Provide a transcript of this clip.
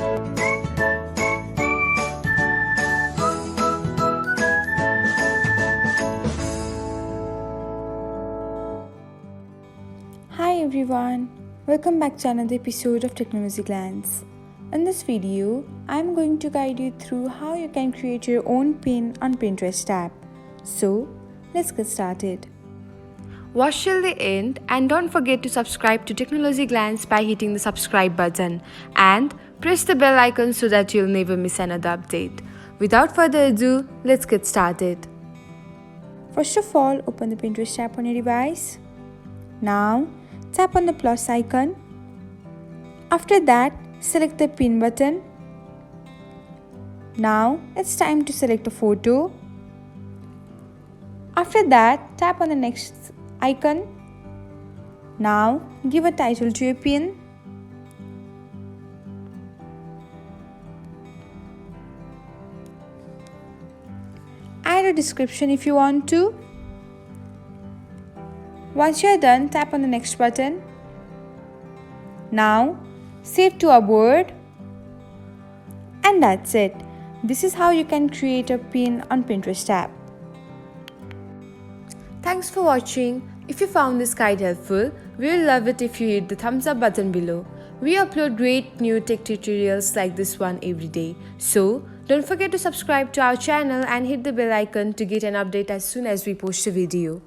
Hi everyone, welcome back to another episode of Technologyglance. In this video, I'm going to guide you through how you can create your own pin on Pinterest app. So, let's get started. Watch till the end and don't forget to subscribe to Technologyglance by hitting the subscribe button and press the bell icon so that you'll never miss another update. Without further ado, let's get started. First of all, open the Pinterest app on your device. Now, tap on the plus icon. After that, select the pin button. Now, it's time to select a photo. After that, tap on the next icon. Now, give a title to your pin. Add a description if you want to. Once you're done, tap on the next button. Now, save to a board. And that's it. This is how you can create a pin on Pinterest app. Thanks for watching. If you found this guide helpful, we will love it if you hit the thumbs up button below. We upload great new tech tutorials like this one every day. So, don't forget to subscribe to our channel and hit the bell icon to get an update as soon as we post a video.